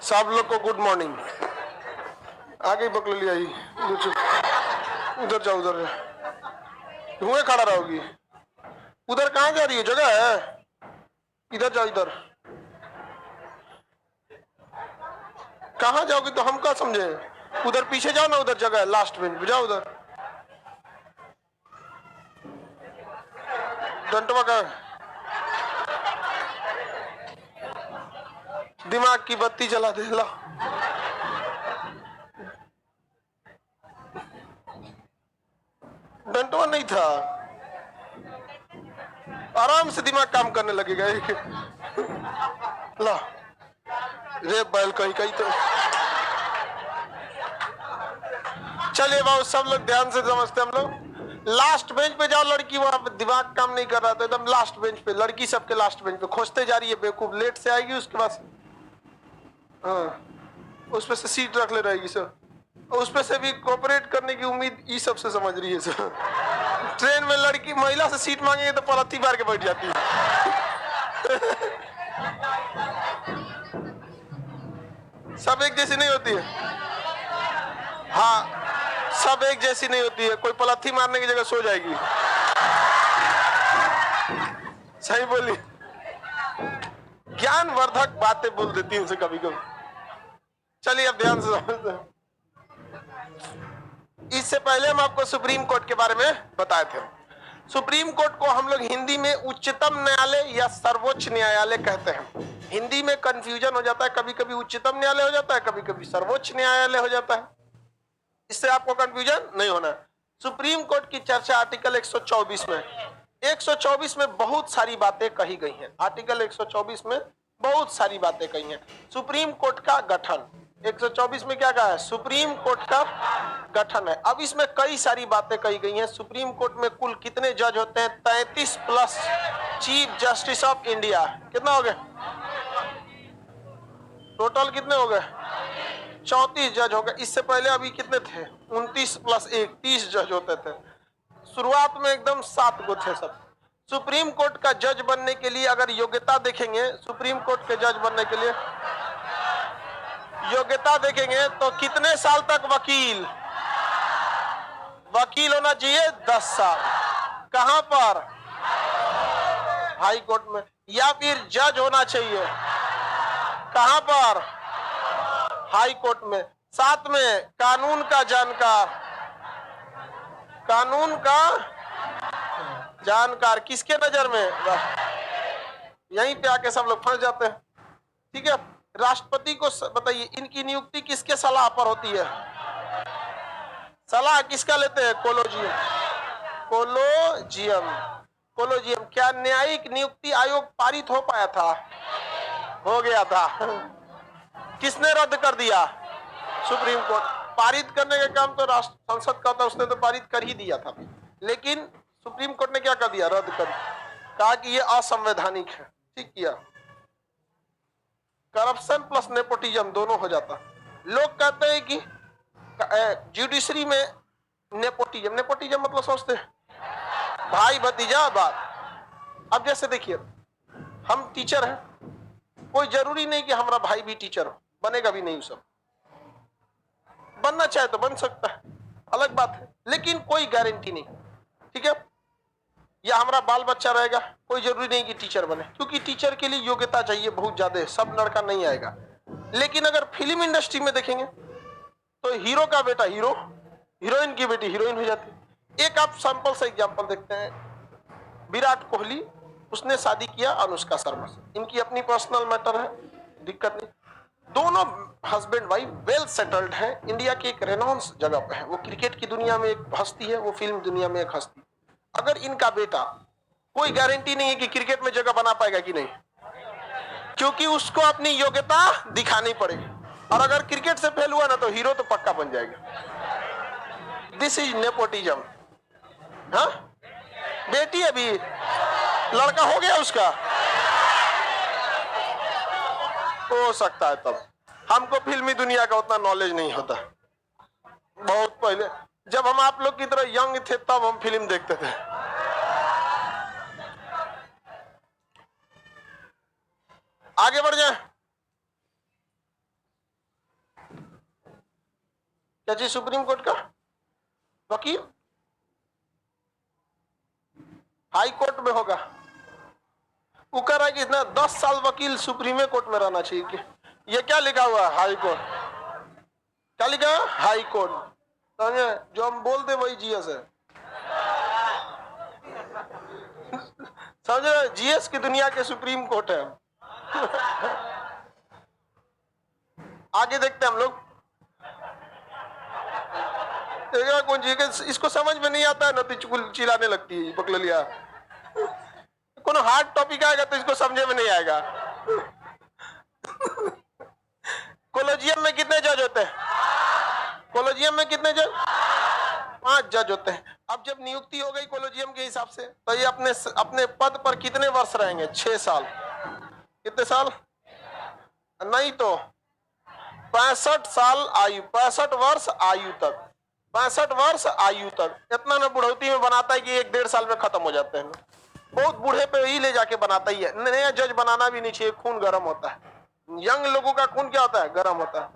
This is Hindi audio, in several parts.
सब लोग को गुड मॉर्निंग। आगे बकल लिया ही उधर जाओ, उधर हुए खड़ा रहोगी। उधर कहाँ जा रही है, जगह है? इधर जाओ, इधर कहाँ जाओगी तो हम क्या समझे? उधर पीछे जाओ ना, उधर जगह है, लास्ट बेंच पे जाओ। उधर डंटवा का दिमाग की बत्ती जला दे। ला डंटवा नहीं था, आराम से दिमाग काम करने लगेगा। ला रे बैल कहीं कहीं तो। चलिए बाबू, सब लोग ध्यान से समझते। हम लोग लास्ट बेंच पे जाओ। लड़की वहां दिमाग काम नहीं कर रहा था, एकदम लास्ट बेंच पे। लड़की सबके लास्ट बेंच पे खोजते जा रही है, बेवकूफ। लेट से आएगी, उसके बाद हाँ उस पे से सीट रख ले रहेगी सर। उस पे से भी कोऑपरेट करने की उम्मीद ये सबसे समझ रही है सर। ट्रेन में लड़की महिला से सीट मांगेंगे तो पलथी मार के बैठ जाती है। सब एक जैसी नहीं होती है। हाँ, सब एक जैसी नहीं होती है। कोई पलथी मारने की जगह सो जाएगी। सही बोली। ज्ञानवर्धक बातें बोल देती है उनसे कभी कभी। चलिए अब ध्यान से समझते हैं। इससे पहले हम आपको सुप्रीम कोर्ट के बारे में बताए थे। सुप्रीम कोर्ट को हम लोग हिंदी में उच्चतम न्यायालय या सर्वोच्च न्यायालय कहते हैं। हिंदी में कंफ्यूजन हो जाता है, कभी कभी उच्चतम न्यायालय हो जाता है, कभी कभी सर्वोच्च न्यायालय हो जाता है। इससे आपको कंफ्यूजन नहीं होना। सुप्रीम कोर्ट की चर्चा आर्टिकल 124 में 124 में बहुत सारी बातें कही गई हैं। आर्टिकल 124 में बहुत सारी बातें कही हैं। सुप्रीम कोर्ट का गठन 124 में क्या कहा है? सुप्रीम कोर्ट का गठन है। अब इसमें कई सारी बातें कही गई हैं। सुप्रीम कोर्ट में कुल कितने जज होते हैं? 33 plus chief justice of India. कितना हो गए टोटल? कितने हो गए? 34 जज हो गए। इससे पहले अभी कितने थे? 29 प्लस 1 30 जज होते थे। शुरुआत में एकदम 7 गो थे सब। सुप्रीम कोर्ट का जज बनने के लिए अगर योग्यता देखेंगे, सुप्रीम कोर्ट के जज बनने के लिए योग्यता देखेंगे तो कितने साल तक वकील होना चाहिए? 10 साल। कहां पर? हाई कोर्ट में। या फिर जज होना चाहिए कहां पर? हाई कोर्ट में। साथ में कानून का जानकार किसके नजर में? यहीं पे आके सब लोग फंस जाते हैं। ठीक है, राष्ट्रपति को बताइए इनकी नियुक्ति किसके सलाह पर होती है? सलाह किसका लेते हैं? कोलोजियम। क्या न्यायिक नियुक्ति आयोग पारित हो पाया था? हो गया था। किसने रद्द कर दिया? Supreme court. पारित करने का काम तो राष्ट्र संसद का था, उसने तो पारित कर ही दिया था। लेकिन सुप्रीम कोर्ट ने क्या कर दिया? रद्द कर दिया। कहा कि ये असंवैधानिक है। ठीक किया। करप्शन प्लस नेपोटिज्म दोनों हो जाता। लोग कहते हैं कि जुडिशरी में नेपोटिज्म मतलब सोचते हैं भाई भतीजा बात। अब जैसे देखिए, हम टीचर हैं, कोई जरूरी नहीं कि हमारा भाई भी टीचर हो, बनेगा भी नहीं। सब बनना चाहे तो बन सकता है, अलग बात है, लेकिन कोई गारंटी नहीं। ठीक है, या हमारा बाल बच्चा रहेगा, कोई जरूरी नहीं कि टीचर बने, क्योंकि टीचर के लिए योग्यता चाहिए बहुत ज्यादा। सब लड़का नहीं आएगा। लेकिन अगर फिल्म इंडस्ट्री में देखेंगे तो हीरो का बेटा हीरो, हीरोइन की बेटी हीरोइन हो जाती है। एक आप सैंपल से एग्जांपल देखते हैं। विराट कोहली, उसने शादी किया अनुष्का शर्मा से। इनकी अपनी पर्सनल मैटर है, दिक्कत नहीं। दोनों हस्बैंड वाइफ वेल सेटल्ड हैं, इंडिया की एक रेनॉन्स जगह पे है। वो क्रिकेट की दुनिया में एक हस्ती है, वो फिल्म दुनिया में एक हस्ती। अगर इनका बेटा, कोई गारंटी नहीं है कि क्रिकेट में जगह बना पाएगा कि नहीं, क्योंकि उसको अपनी योग्यता दिखानी पड़ेगी। और अगर क्रिकेट से फेल हुआ ना तो हीरो तो पक्का बन जाएगा। This is nepotism. हाँ, बेटी अभी लड़का हो गया उसका, हो सकता है। तब हमको फिल्मी दुनिया का उतना नॉलेज नहीं होता। बहुत पहले जब हम आप लोग की तरह यंग थे तब हम फिल्म देखते थे। आगे बढ़ जाए। क्या चीज? सुप्रीम कोर्ट का वकील हाई कोर्ट में होगा। वो कह रहा है कि इतना 10 साल वकील सुप्रीम कोर्ट में रहना चाहिए। कि ये क्या लिखा हुआ है? High court. क्या लिखा है? High court. समझे? जो हम बोलते वही जीएस है। समझ रहे? जीएस की दुनिया के सुप्रीम कोर्ट है। आगे देखते हैं हम लोग। कौन जी इसको समझ में नहीं आता है ना तो चिल्लाने लगती है, पकड़ लिया। कौन हार्ड टॉपिक आएगा तो इसको समझे में नहीं आएगा। कोलोजियम में कितने जज होते हैं? कोलोजियम में कितने जज? 5 जज होते हैं। अब जब नियुक्ति हो गई कोलोजियम के हिसाब से, तो ये अपने पद पर कितने वर्ष रहेंगे? 6 साल। कितने साल? नहीं तो 65 साल आयु, 65 वर्ष आयु तक, 65 वर्ष आयु तक। इतना ना बुढ़ौती में बनाता है कि 1-1.5 साल में खत्म हो जाते हैं। बहुत बूढ़े पे ही ले जाके बनाता ही है। नया जज बनाना भी नहीं चाहिए, खून गर्म होता है। यंग लोगों का खून क्या होता है? गर्म होता है।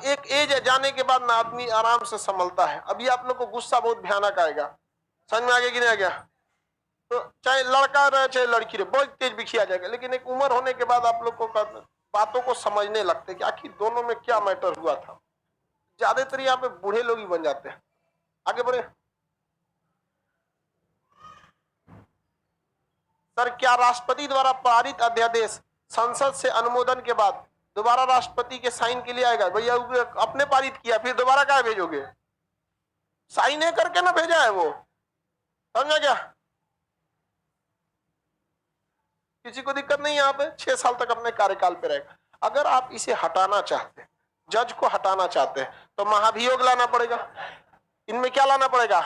एक एज है, जाने के बाद ना आदमी आराम से संभलता है। अभी आप लोग को गुस्सा बहुत भयानक आएगा। समझ में आ गया कि नहीं आ गया? तो चाहे लड़का रहे चाहे लड़की रहे, बहुत तेज बिखिया जाएगा। लेकिन एक उम्र होने के बाद आप लोग को बातों को समझने लगते कि आखिर दोनों में क्या मैटर हुआ था। ज्यादातर यहाँ पे बूढ़े लोग ही बन जाते हैं। आगे बढ़े। सर, क्या राष्ट्रपति द्वारा पारित अध्यादेश संसद से अनुमोदन के बाद दोबारा राष्ट्रपति के साइन के लिए आएगा? भैया अपने पारित किया, फिर दोबारा क्या भेजोगे? साइन करके ना भेजा है वो। समझा क्या? किसी को दिक्कत नहीं। यहाँ पे 6 साल तक अपने कार्यकाल पे रहेगा। अगर आप इसे हटाना चाहते, जज को हटाना चाहते हैं, तो महाभियोग लाना पड़ेगा। इनमें क्या लाना पड़ेगा?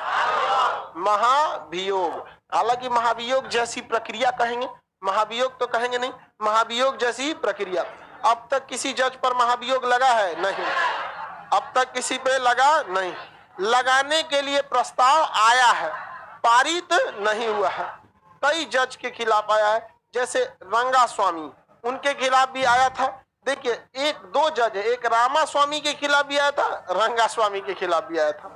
महाभियोग। हालांकि महाभियोग जैसी प्रक्रिया कहेंगे, महाभियोग तो कहेंगे नहीं, महाभियोग जैसी प्रक्रिया। अब तक किसी जज पर महाभियोग लगा है? नहीं। अब तक किसी पे लगा नहीं। लगाने के लिए प्रस्ताव आया है, पारित नहीं हुआ है। कई जज के खिलाफ आया है, जैसे रंगास्वामी, उनके खिलाफ भी आया था। देखिए, 1-2 जज है, एक रामास्वामी के खिलाफ भी आया था, रंगास्वामी के खिलाफ भी आया था।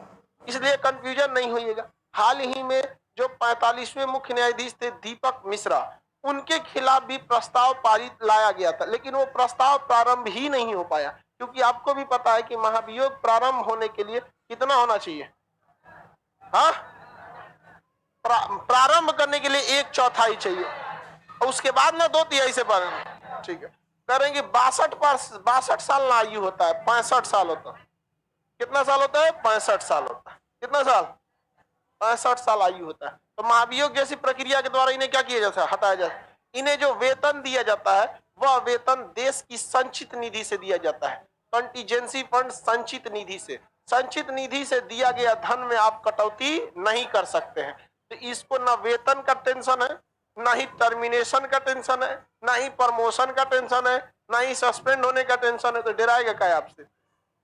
इसलिए कंफ्यूजन नहीं होइएगा। हाल ही में जो 45वें मुख्य न्यायाधीश थे दीपक मिश्रा, उनके खिलाफ भी प्रस्ताव पारित लाया गया था, लेकिन वो प्रस्ताव प्रारंभ ही नहीं हो पाया। क्योंकि आपको भी पता है कि महाभियोग प्रारंभ होने के लिए कितना होना चाहिए? हाँ, प्रारंभ करने के लिए 1/4 चाहिए, और उसके बाद ना 2/3 से प्रारंभ। ठीक है, करेंगे 62 साल ना आयु होता है, 65 साल होता है। कितना साल होता है? 65 साल होता है। कितना साल? 65 साल आयु होता है। तो महाभियोग जैसी प्रक्रिया के द्वारा इन्हें क्या किया जाता है? हटाया जाता है। इन्हें जो वेतन दिया जाता है वह वेतन देश की संचित निधि से दिया जाता है, कंटीजेंसी फंड संचित निधि से। संचित निधि से दिया गया धन में आप कटौती नहीं कर सकते हैं। तो इसको ना वेतन का टेंशन है, ना ही टर्मिनेशन का टेंशन है, ना ही प्रमोशन का टेंशन है, ना ही सस्पेंड होने का टेंशन है। तो डराएगा क्या आपसे?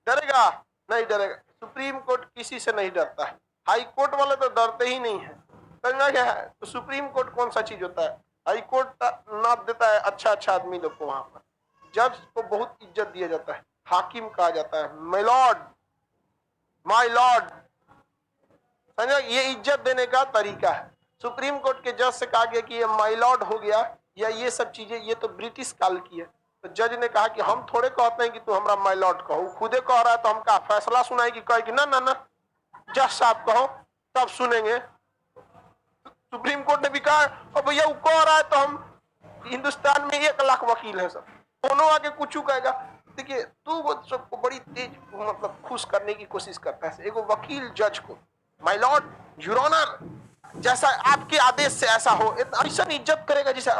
डरेगा? नहीं डरेगा। सुप्रीम कोर्ट किसी से नहीं डरता है। हाई कोर्ट वाले तो डरते ही नहीं है। समझना क्या है? तो सुप्रीम कोर्ट कौन सा चीज होता है? हाई कोर्ट नाप देता है अच्छा आदमी लोग को। वहां पर जज को बहुत इज्जत दिया जाता है, हाकिम कहा जाता है, माय लॉर्ड, माय लॉर्ड। समझा? ये इज्जत देने का तरीका है। सुप्रीम कोर्ट के जज से कहा गया कि ये माय लॉर्ड हो गया, या ये सब चीजें ये तो ब्रिटिश काल की है। तो जज ने कहा कि हम थोड़े कहते हैं कि तू हमारा माय लॉर्ड कहो, खुदे कह रहा है तो हम का फैसला सुनाएगी? कहेगी ना ना ना, जज साहब कहो तब सुनेंगे। सुप्रीम कोर्ट ने भी कहा और भैया वो कह रहा है तो हम, हिंदुस्तान में 1 लाख वकील है सब, दोनों आके कुछ कहेगा। देखिए, तू वो सबको बड़ी तेज मतलब खुश करने की कोशिश करता है। एक वकील जज को माय लॉर्ड, योर ऑनर, जैसा आपके आदेश से ऐसा हो, ऐसा इज्जत करेगा जैसे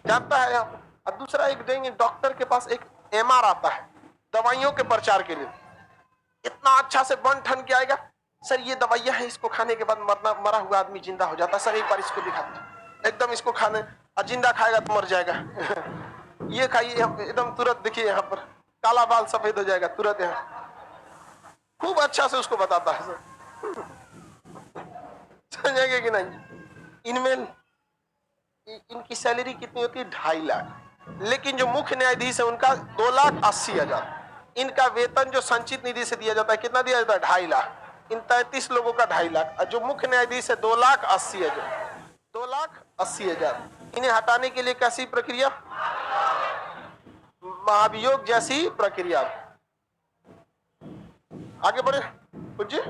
जानता है। और दूसरा एक देंगे, डॉक्टर के पास एक MR आता है दवाइयों के प्रचार के लिए, इतना अच्छा से बन ठन के आएगा, सर ये दवाइयां हैं, इसको खाने के बाद मरा हुआ आदमी जिंदा हो जाता है, सर एक बार इसको दिखा दो, एकदम इसको खाने, और जिंदा खाएगा तो मर जाएगा। ये खाइए एकदम तुरंत, देखिए यहाँ पर काला बाल सफेद हो जाएगा तुरंत। यहाँ खूब अच्छा से उसको बताता है सर। समझेंगे कि नहीं? इनमें इनकी सैलरी कितनी होती है? 2.5 लाख। लेकिन जो मुख्य न्यायाधीश है उनका 2,80,000। इनका वेतन जो संचित निधि से दिया जाता है कितना दिया जाता है? 2.5 लाख। इन 33 लोगों का 2.5 लाख। और जो मुख्य न्यायाधीश है 2,80,000, 2,80,000। इन्हें हटाने के लिए कैसी प्रक्रिया? महाभियोग जैसी प्रक्रिया। आगे बढ़े पूज्य।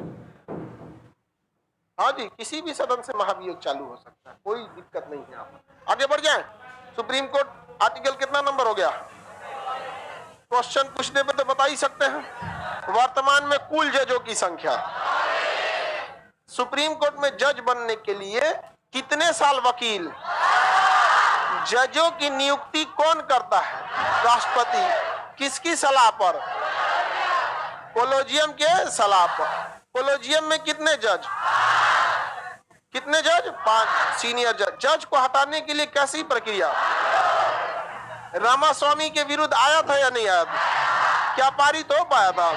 हाँ जी, किसी भी सदन से महाभियोग चालू हो सकता है, कोई दिक्कत नहीं है। आप आगे बढ़ जाएं। सुप्रीम कोर्ट आर्टिकल कितना नंबर हो गया? क्वेश्चन पूछने पे तो बता ही सकते हैं। वर्तमान में कुल जजों की संख्या। सुप्रीम कोर्ट में जज बनने के लिए कितने साल वकील? जजों की नियुक्ति कौन करता है? राष्ट्रपति। किसकी सलाह पर? कोलोजियम के सलाह पर। कोलोजियम में कितने जज? कितने जज? 5 सीनियर जज। जज को हटाने के लिए कैसी प्रक्रिया? रामास्वामी के विरुद्ध आया था या नहीं आया था? क्या पारित हो पाया था?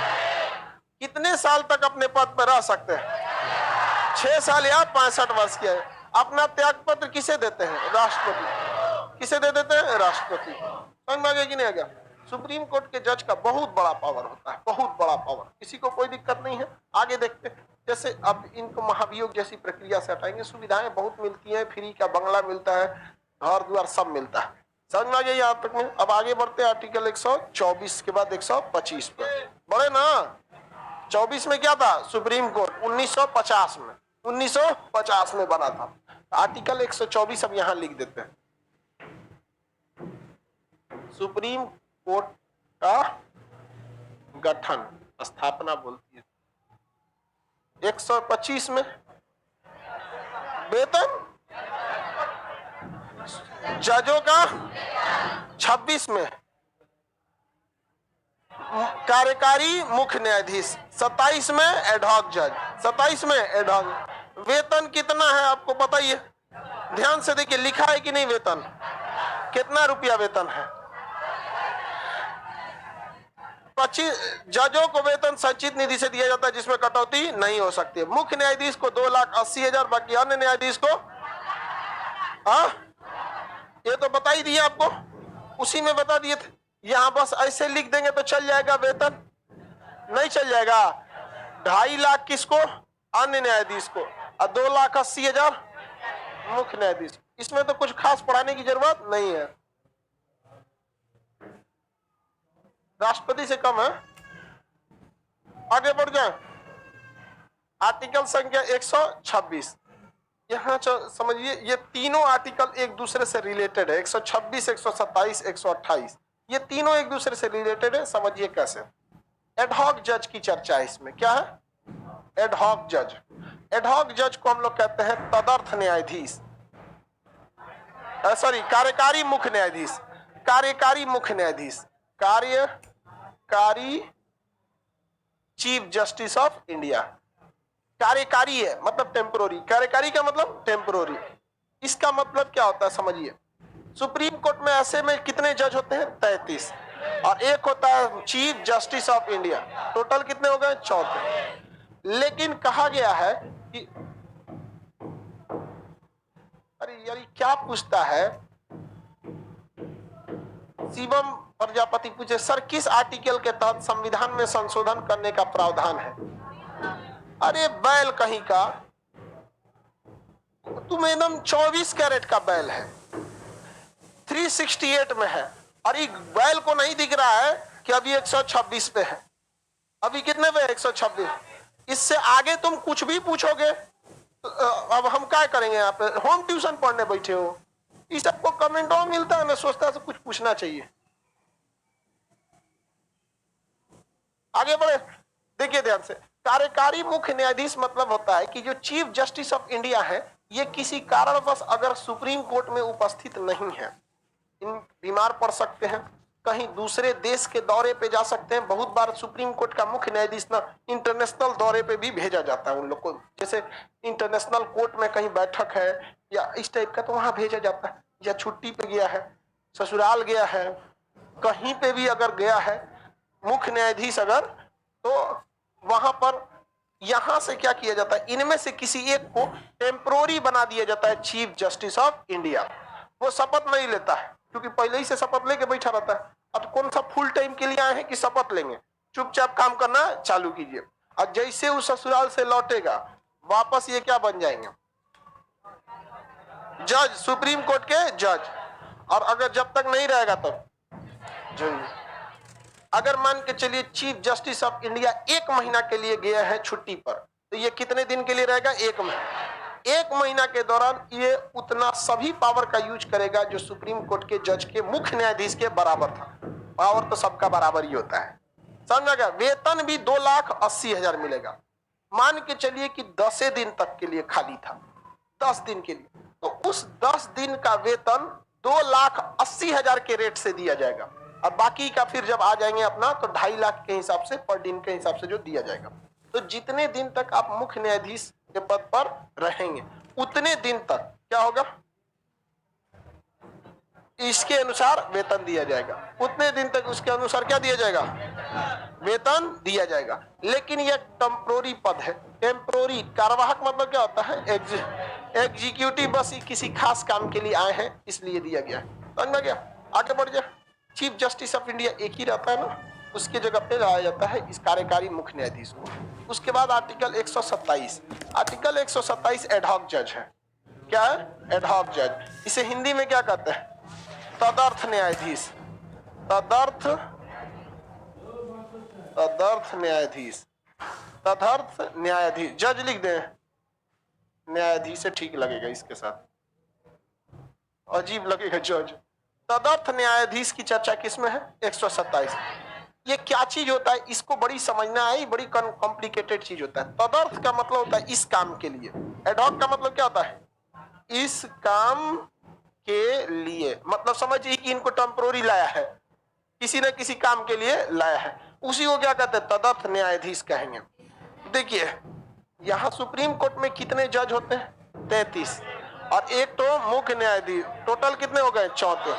कितने साल तक अपने पद पर रह सकते हैं? 6 साल या 65 वर्ष के। अपना त्याग पत्र किसे देते हैं? राष्ट्रपति। किसे दे देते हैं? राष्ट्रपति। समझ में आ गया कि नहीं आ गया? सुप्रीम कोर्ट के जज का बहुत बड़ा पावर होता है, बहुत बड़ा पावर। किसी को कोई दिक्कत नहीं है। आगे देखते हैं। जैसे अब इनको महाभियोग जैसी प्रक्रिया से हटाएंगे, सुविधाएं बहुत मिलती हैं, फ्री का बंगला मिलता है, घर द्वार सब मिलता है। समझ में आ गया यहाँ तक में? अब आगे बढ़ते हैं आर्टिकल 124 के बाद 125 पर। बड़े ना 24 में क्या था? सुप्रीम कोर्ट 1950 में, 1950 में बना था। आर्टिकल 124 अब यहां लिख देते हैं। सुप्रीम कोर्ट का गठन, स्थापना बोलती है। 125 में वेतन जजों का, 26 में कार्यकारी मुख्य न्यायाधीश, 27 में एडहॉक जज, 27 में एडहॉक। वेतन कितना है आपको पता ही है? ध्यान से देखिए, लिखा है कि नहीं वेतन? कितना रुपया वेतन है? 25 जजों को वेतन संचित निधि से दिया जाता है, जिसमें कटौती नहीं हो सकती है। मुख्य न्यायाधीश को 2,80,000, बाकी अन्य न्यायाधीश को ये तो बता ही दिया आपको, उसी में बता दिए थे। यहां बस ऐसे लिख देंगे तो चल जाएगा। वेतन नहीं चल जाएगा। 2.5 लाख किसको? अन्य न्यायाधीश को, और 2,80,000 मुख्य न्यायाधीश। इसमें तो कुछ खास पढ़ाने की जरूरत नहीं है, राष्ट्रपति से कम है। आगे बढ़ जाए। आर्टिकल संख्या 126। यहां समझिए, ये तीनों आर्टिकल एक दूसरे से रिलेटेड है। 126, 127, 128, ये तीनों एक दूसरे से रिलेटेड है। समझिए कैसे। एडहॉक जज की चर्चा है इसमें। क्या है? एडहॉक जज। एडहॉक जज को हम लोग कहते हैं तदर्थ न्यायाधीश, सॉरी कार्यकारी मुख्य न्यायाधीश। कार्यकारी मुख्य न्यायाधीश, कार्यकारी चीफ जस्टिस ऑफ इंडिया। कार्यकारी है मतलब टेम्पोररी। कार्यकारी का मतलब टेम्पोररी। इसका मतलब क्या होता है समझिए। सुप्रीम कोर्ट में ऐसे में कितने जज होते हैं? 33, और एक होता है chief justice of India. Total कितने हो गए? 14। लेकिन कहा गया है कि अरे यार क्या पूछता है शिवम प्रजापति, पूछे सर किस आर्टिकल के तहत संविधान में संशोधन करने का प्रावधान है? अरे बैल कहीं का, तुम एकदम 24 कैरेट का बैल है, 368 में है, और ये बैल को नहीं दिख रहा है कि अभी 126 पे है। अभी कितने पे? 126। इससे आगे तुम कुछ भी पूछोगे तो अब हम क्या करेंगे? यहाँ पे होम ट्यूशन पढ़ने बैठे हो, इस सबको कमेंटों में मिलता है। मैं सोचता है कुछ पूछना चाहिए। आगे बढ़े, देखिए ध्यान से। कार्यकारी मुख्य न्यायाधीश मतलब होता है कि जो चीफ जस्टिस ऑफ इंडिया है, ये किसी कारणवश अगर सुप्रीम कोर्ट में उपस्थित नहीं है, इन बीमार पड़ सकते हैं, कहीं दूसरे देश के दौरे पे जा सकते हैं। बहुत बार सुप्रीम कोर्ट का मुख्य न्यायाधीश ना इंटरनेशनल दौरे पे भी भेजा जाता है उन लोग को, जैसे इंटरनेशनल कोर्ट में कहीं बैठक है या इस टाइप का, तो वहां भेजा जाता है। या छुट्टी पे गया है, ससुराल गया है, कहीं पे भी अगर गया है मुख्य न्यायाधीश अगर, तो वहां पर यहां से क्या किया जाता है, इनमें से किसी एक को टेम्पोररी बना दिया जाता है चीफ जस्टिस ऑफ इंडिया। वो शपथ नहीं लेता है क्योंकि पहले ही से शपथ लेके बैठा रहता है। अब कौन सा फुल टाइम के लिए आए हैं कि शपथ लेंगे? चुपचाप काम करना चालू कीजिए। और जैसे वो ससुराल से लौटेगा वापस ये क्या बन जाएंगे, जज, सुप्रीम कोर्ट के जज। और अगर जब तक नहीं रहेगा तो जज। अगर मान के चलिए चीफ जस्टिस ऑफ इंडिया 1 महीना के लिए गया है छुट्टी पर, तो ये कितने दिन के लिए रहेगा, 1 महीना। 1 महीना के दौरान ये उतना सभी पावर का यूज करेगा जो सुप्रीम कोर्ट के जज के मुख्य न्यायाधीश के बराबर था। पावर तो सबका बराबर ही होता है, समझ गया। वेतन भी 2,80,000 मिलेगा। मान के चलिए कि 10 दिन तक के लिए खाली था, 10 दिन के लिए, तो उस 10 दिन का वेतन 2,80,000 के रेट से दिया जाएगा। और बाकी का फिर जब आ जाएंगे अपना तो 2.5 लाख के हिसाब से पर दिन के हिसाब से जो दिया जाएगा। तो जितने दिन तक आप मुख्य न्यायाधीश के पद पर रहेंगे उतने दिन तक क्या होगा, इसके अनुसार वेतन दिया जाएगा। उतने दिन तक उसके अनुसार क्या दिया जाएगा, वेतन दिया जाएगा। लेकिन यह टेम्पोररी पद है। टेम्पोररी कार्यवाहक मतलब क्या होता है, एग्जीक्यूटिव, बस किसी खास काम के लिए आए हैं इसलिए दिया गया है। समझ में गया, आगे बढ़ जाए। चीफ जस्टिस ऑफ इंडिया एक ही रहता है ना, उसके जगह पे लाया जाता है इस कार्यकारी मुख्य न्यायाधीश को। उसके बाद आर्टिकल 127, आर्टिकल 127 एडहॉक जज है। क्या है, एडहॉक जज। इसे हिंदी में क्या कहते हैं, तदर्थ न्यायाधीश। तदर्थ न्यायाधीश, तदर्थ न्यायाधीश। जज लिख दें, न्यायाधीश से ठीक लगेगा, इसके साथ अजीब लगेगा जज। तदर्थ न्यायाधीश की चर्चा किसमें है, 127। ये क्या चीज होता है, इसको बड़ी समझना है, बड़ी कॉम्प्लिकेटेड चीज होता है। तदर्थ का मतलब होता है इस काम के लिए, एडहॉक का मतलब क्या होता है, इस काम के लिए। मतलब समझिए कि इनको टेम्पोररी लाया है, किसी न किसी काम के लिए लाया है, उसी को क्या कहते हैं, तदर्थ न्यायाधीश कहेंगे। देखिए यहाँ सुप्रीम कोर्ट में कितने जज होते हैं, 33, और एक तो मुख्य न्यायाधीश। टोटल कितने हो गए, 34।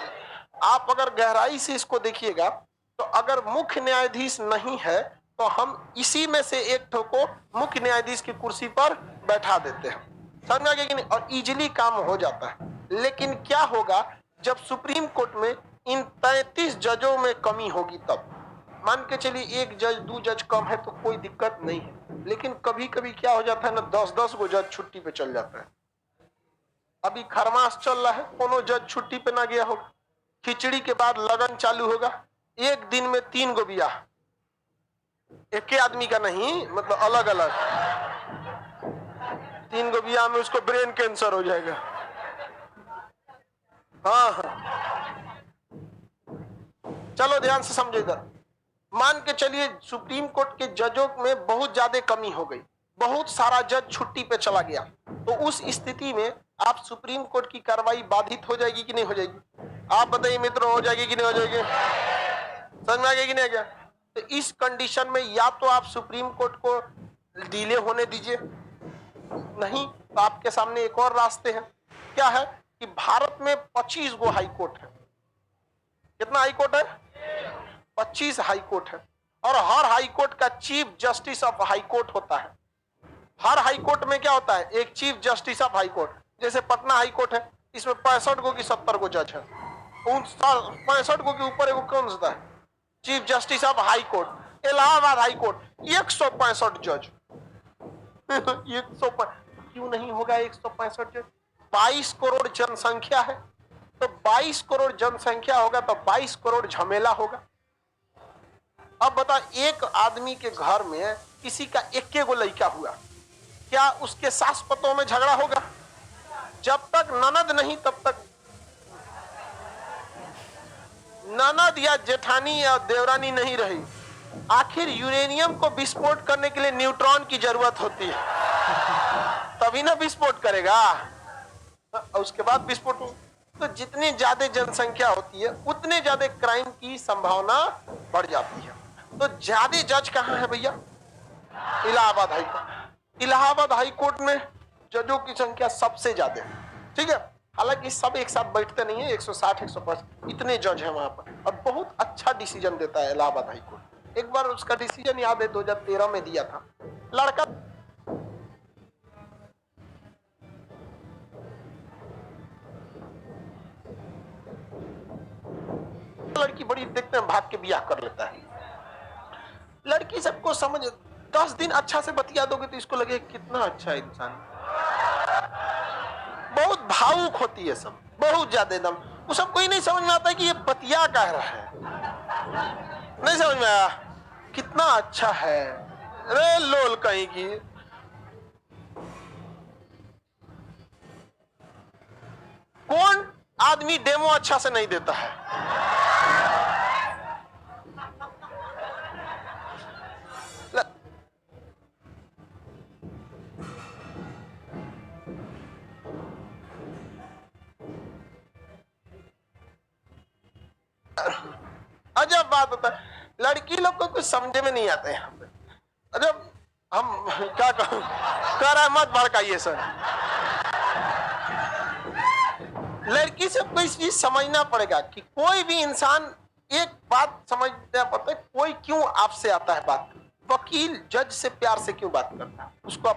आप अगर गहराई से इसको देखिएगा तो अगर मुख्य न्यायाधीश नहीं है तो हम इसी में से एक ठो को मुख्य न्यायाधीश की कुर्सी पर बैठा देते हैं, समझ में आ गया कि नहीं, और इजीली काम हो जाता है। लेकिन क्या होगा जब सुप्रीम कोर्ट में इन 33 जजों में कमी होगी तब। मान के चलिए 1 जज 2 जज कम है तो कोई दिक्कत नहीं है, लेकिन कभी कभी क्या हो जाता है ना, 10-10 गो जज छुट्टी पे चल जाता है। अभी खरमास चल रहा है, कोनो जज छुट्टी पे ना गया होगा, खिचड़ी के बाद लगन चालू होगा, एक दिन में 3 गो बियाह, एक आदमी का नहीं, मतलब अलग अलग 3 गो बियाह में उसको ब्रेन कैंसर हो जाएगा। हाँ हाँ, चलो ध्यान से समझो इधर। मान के चलिए सुप्रीम कोर्ट के जजों में बहुत ज्यादा कमी हो गई, बहुत सारा जज छुट्टी पे चला गया, तो उस स्थिति में आप सुप्रीम कोर्ट की कार्रवाई बाधित हो जाएगी कि नहीं हो जाएगी, आप बताइए मित्रों, हो जाएगी कि नहीं हो जाएगी, समझ में आ गया कि नहीं आ गया। तो इस कंडीशन में या तो आप सुप्रीम कोर्ट को डिले होने दीजिए, नहीं तो आपके सामने एक और रास्ते हैं। क्या है कि भारत में 25 गो हाई कोर्ट है। कितना हाई कोर्ट है, 25 हाई कोर्ट है, और हर हाई कोर्ट का chief justice of high court होता है। हर हाई कोर्ट में क्या होता है, एक chief justice of high court. जैसे पटना हाई कोर्ट है, इसमें 65 गो की 70 गो जज है, 65 गो के ऊपर एगो कौन सा है, chief justice of high court. Allahabad high court 165 जज 165 क्यों नहीं होगा 165 जज, 22 करोड़ जनसंख्या है, तो 22 करोड़ जनसंख्या होगा तो 22 करोड़ झमेला होगा। अब बता, एक आदमी के घर में किसी का एक गो लड़का हुआ, क्या उसके सास पतों में झगड़ा होगा, जब तक ननद नहीं तब तक, ननद या जेठानी या देवरानी नहीं रही, आखिर यूरेनियम को विस्फोट करने के लिए न्यूट्रॉन की जरूरत होती है, तभी ना विस्फोट करेगा, उसके बाद विस्फोट। तो जितनी ज्यादा जनसंख्या होती है उतने ज्यादा क्राइम की संभावना बढ़ जाती है। तो ज्यादा जज कहाँ है भैया, Allahabad high court. Allahabad high court में जजों की संख्या सबसे ज्यादा है, ठीक है। हालांकि सब एक साथ बैठते नहीं है, 160 105 इतने जज हैं वहां पर, और बहुत अच्छा डिसीजन देता है इलाहाबाद हाई कोर्ट। एक बार उसका डिसीजन याद है 2013 में दिया था, लड़का लड़की बड़ी देखते हैं भाग के ब्याह कर लेता है, लड़की सबको समझ, 10 दिन अच्छा से बतिया दोगे तो इसको लगे कितना अच्छा इंसान। बहुत भावुक होती है सब, बहुत ज्यादा एकदम। वो सबको ही नहीं समझ में आता है कि ये बतिया कह रहा है, नहीं समझ में आया कितना अच्छा है। अरे लोल कहीं की। कौन आदमी डेमो अच्छा से नहीं देता है? अजब बात होता है, लड़की लोग को कुछ समझे में नहीं आते हैं। अजब, हम क्या कहूं, कह रहा है मत भड़काइए सर। लड़की सबको इस चीज समझना पड़ेगा कि कोई भी इंसान, एक बात समझना पड़ता है, कोई क्यों आपसे आता है बात, वकील जज से प्यार से क्यों बात करता है, उसको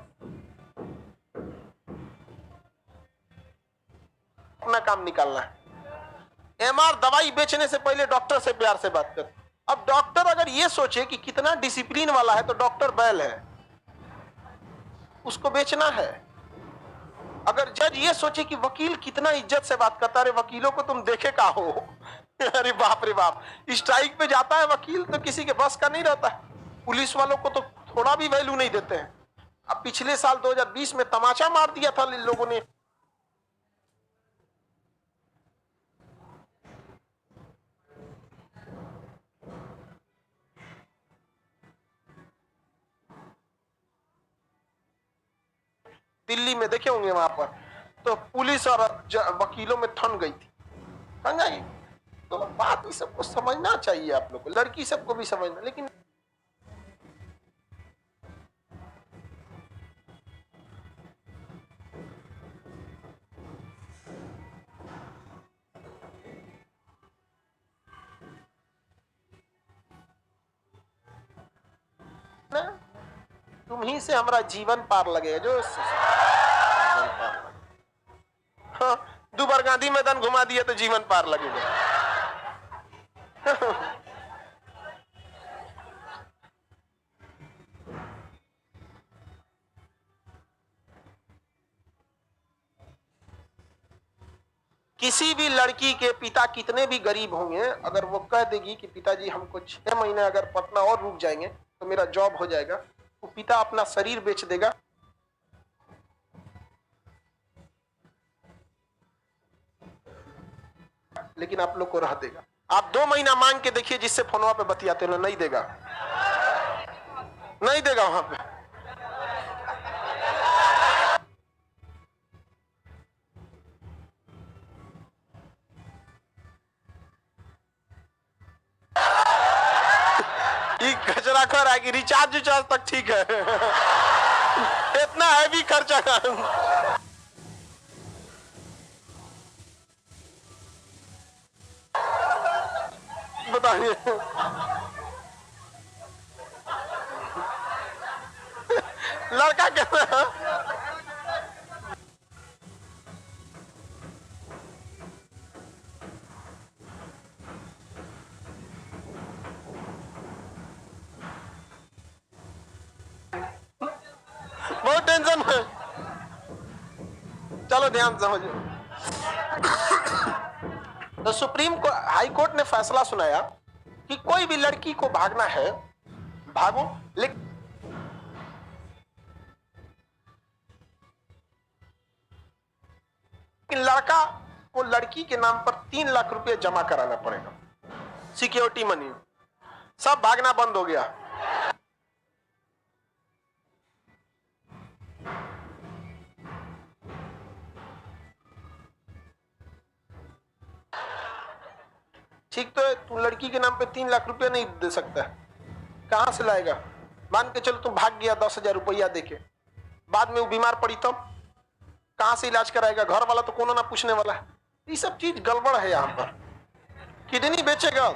अपना काम निकालना है। एमआर दवाई बेचने से पहले डॉक्टर से प्यार से बात कर। अब डॉक्टर अगर ये सोचे कि कितना डिसिप्लिन वाला है तो डॉक्टर बैल है, उसको बेचना है। अगर जज ये सोचे कि वकील कितना इज्जत से बात करता है, अरे वकीलों को तुम देखे का हो अरे बाप रे बाप, स्ट्राइक पे जाता है वकील तो किसी के बस का नहीं रहता है। पुलिस वालों को तो थोड़ा भी वैल्यू नहीं देते हैं। अब पिछले साल 2020 में तमाचा मार दिया था लोगों ने। दिल्ली में देखे होंगे, वहां पर तो पुलिस और वकीलों में ठन गई थी, समझा। तो बात ही सबको समझना चाहिए, आप लोग को, लड़की सबको भी समझना। लेकिन ना, तुम ही से हमारा जीवन पार लगेगा जो हाँ, दोबारा गांधी मैदान घुमा दिया तो जीवन पार लगेगा किसी भी लड़की के पिता कितने भी गरीब होंगे, अगर वो कह देगी कि पिताजी हमको 6 महीने अगर पटना और रुक जाएंगे तो मेरा जॉब हो जाएगा, तो पिता अपना शरीर बेच देगा, लेकिन आप लोग को रह देगा। आप 2 महीना मांग के देखिए जिससे फोनवा पे बतियाते रहो, नहीं देगा, नहीं देगा वहां पे। कचरा कर आएगी, रिचार्ज रिचार्ज तक ठीक है इतना हैवी खर्चा बताइए लड़का कहता बहुत टेंशन है। चलो ध्यान समझो। तो सुप्रीम हाई कोर्ट ने फैसला सुनाया कि कोई भी लड़की को भागना है भागो, लेकिन लड़का को लड़की के नाम पर 3 लाख रुपए जमा कराना पड़ेगा, सिक्योरिटी मनी। सब भागना बंद हो गया। ठीक तो है, तू लड़की के नाम पे 3 लाख रुपया नहीं दे सकता, कहां से लाएगा? मान के चलो तुम भाग गया 10,000 रुपया देके, बाद में वो बीमार पड़ी तो कहां से इलाज कराएगा? घर वाला तो कोनो ना पूछने वाला है। ये सब चीज गड़बड़ है। यहां पर किडनी बेचेगा,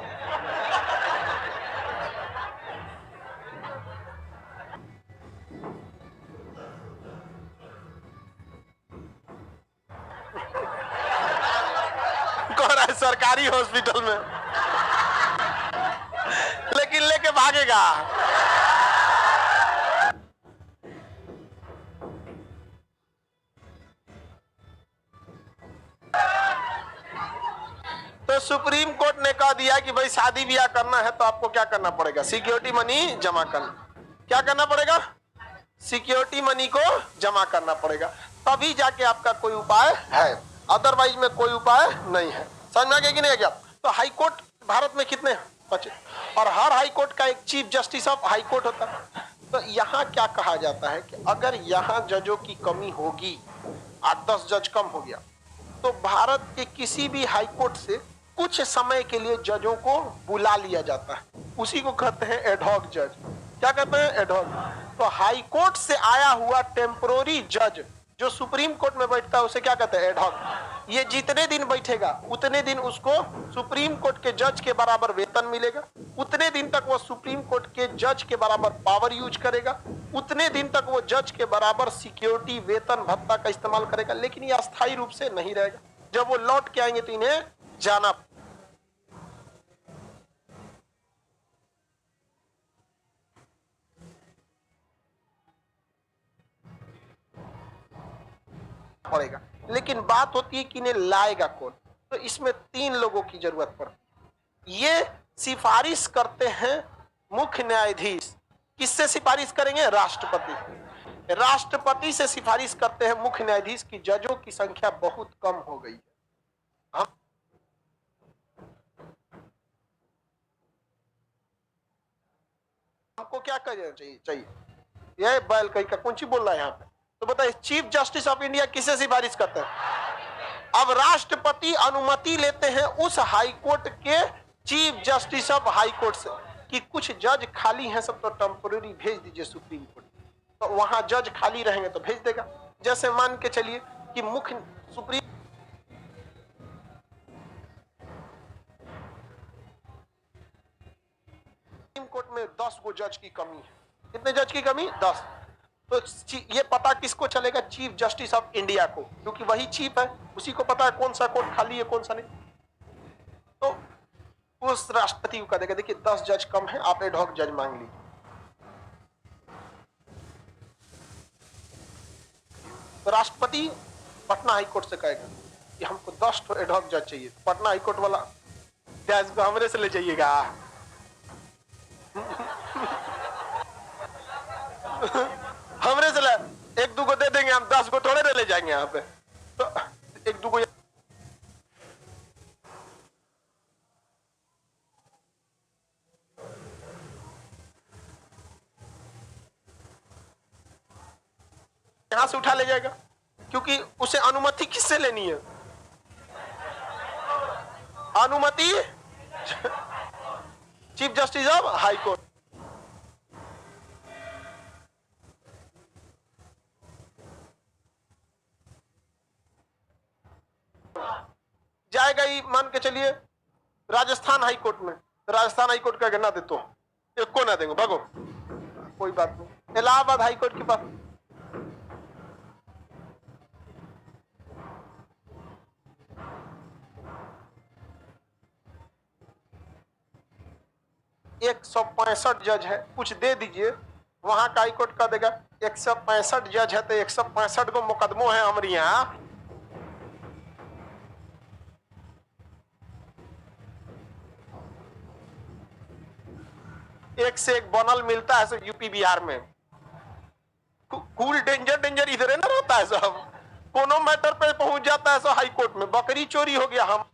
कह रहा है सरकारी हॉस्पिटल में, लेकिन लेके भागेगा। सुप्रीम कोर्ट ने कह दिया कि भाई शादी ब्याह करना है तो आपको क्या करना पड़ेगा, सिक्योरिटी मनी जमा करना। क्या करना पड़ेगा, सिक्योरिटी मनी को जमा करना पड़ेगा, तभी जाके आपका कोई उपाय है, अदरवाइज में कोई उपाय नहीं है। समझ में आ गया कि नहीं गया? तो हाई कोर्ट भारत में कितने हैं, 5, और हर हाई कोर्ट का एक chief justice of high court होता है। तो यहाँ क्या कहा जाता है कि अगर यहाँ जजों की कमी होगी, 8-10 जज कम हो गया, तो भारत के किसी भी हाई कोर्ट से कुछ समय के लिए जजों को बुला लिया जाता है, उसी को कहते हैं एडहॉक जज। क्या कहते हैं, एडहॉक। तो हाई कोर्ट से आया हुआ टेम्पोररी जज जो सुप्रीम कोर्ट में बैठता है उसे क्या कहते हैं, एडहॉक। ये जितने दिन बैठेगा उतने दिन उसको सुप्रीम कोर्ट के जज के बराबर वेतन मिलेगा, उतने दिन तक वो सुप्रीम कोर्ट के जज के बराबर पावर यूज करेगा, उतने दिन तक वो जज के बराबर सिक्योरिटी वेतन भत्ता का इस्तेमाल करेगा, लेकिन ये अस्थायी रूप से नहीं रहेगा। जब वो लौट के आएंगे तो इन्हें जाना पड़ेगा। लेकिन बात होती है कि इन्हें लाएगा कौन, तो इसमें 3 लोगों की जरूरत पड़ती। ये सिफारिश करते हैं मुख्य न्यायाधीश। किससे सिफारिश करेंगे, राष्ट्रपति। राष्ट्रपति से सिफारिश करते हैं मुख्य न्यायाधीश की जजों की संख्या बहुत कम हो गई है, हमको क्या करना चाहिए। यह बैल कहीं का कौन सी बोल रहा है यहाँ पे, तो बताइए चीफ जस्टिस ऑफ इंडिया किसे सिफारिश करते हैं। अब राष्ट्रपति अनुमति लेते हैं उस हाई कोर्ट के chief justice of high court से कि कुछ जज खाली हैं, सब तो टेम्पोररी भेज दीजिए सुप्रीम कोर्ट। तो वहां जज खाली रहेंगे तो भेज देगा। जैसे मान के चलिए कि मुख्य सुप्रीम कोर्ट में 10 गो जज की कमी है। कितने जज की कमी, 10। तो ये पता किसको चलेगा, चीफ जस्टिस ऑफ इंडिया को, क्योंकि वही चीफ है, उसी को पता है कौन सा कोर्ट खाली है कौन सा नहीं। तो उस राष्ट्रपति को कह देगा देखिए 10 जज कम है, आप एडहॉक जज मांग लीजिए। तो राष्ट्रपति पटना हाईकोर्ट से कहेगा कि हमको 10 तो एडहॉक जज चाहिए। पटना हाईकोर्ट वाला जज को हमरे से ले जाइएगा हमरे से ले, 1-2 को दे देंगे हम, 10 को थोड़े ले जाएंगे यहाँ पे। तो 1-2 को यहां से उठा ले जाएगा, क्योंकि उसे अनुमति किससे लेनी है, अनुमति chief justice of high court. जाएगा ही, मान के चलिए राजस्थान हाई कोर्ट में, राजस्थान हाई कोर्ट का गन्ना देते हो, एक को ना देंगे, भागो, कोई बात नहीं। इलाहाबाद हाई कोर्ट के पास एक 165 जज है, कुछ दे दीजिए। वहां का हाईकोर्ट का देगा 165 जज है तो 165 को मुकदमों है हमारे यहाँ। एक से एक बनल मिलता है सब यूपी बिहार में। कूल डेंजर इधर है ना रहता है सब, कोनो मैटर पे पहुंच जाता है सब हाई कोर्ट में। बकरी चोरी हो गया, हम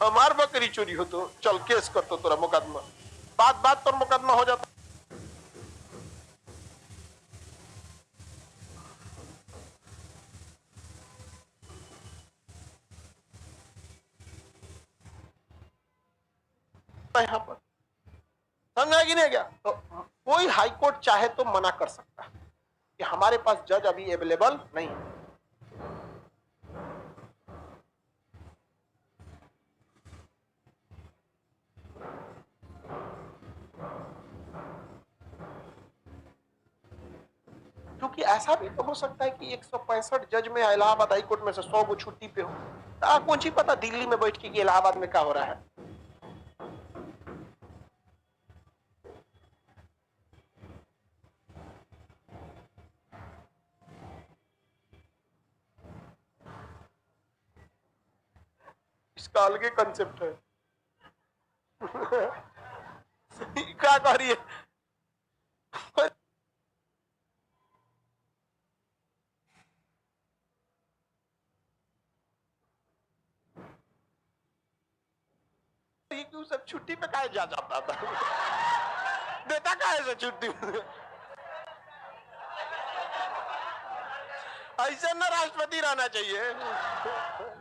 हमार बकरी चोरी हो तो चल केस कर तो तोरा मुकदमा, बात पर मुकदमा हो जाता। यहाँ पर समझा कि नहीं गया। तो कोई हाई कोर्ट चाहे तो मना कर सकता है कि हमारे पास जज अभी अवेलेबल नहीं है। क्योंकि ऐसा भी तो हो सकता है कि 165 जज में इलाहाबाद हाई कोर्ट में से 100 को छुट्टी पे हो, कौन सी पता दिल्ली में बैठ के कि इलाहाबाद में क्या हो रहा है। इसका अलग कंसेप्ट है। क्या कह रही है? क्यों सब छुट्टी पे काहे जा जाता था? देता काहे से छुट्टी? ऐसे ना राष्ट्रपति रहना चाहिए।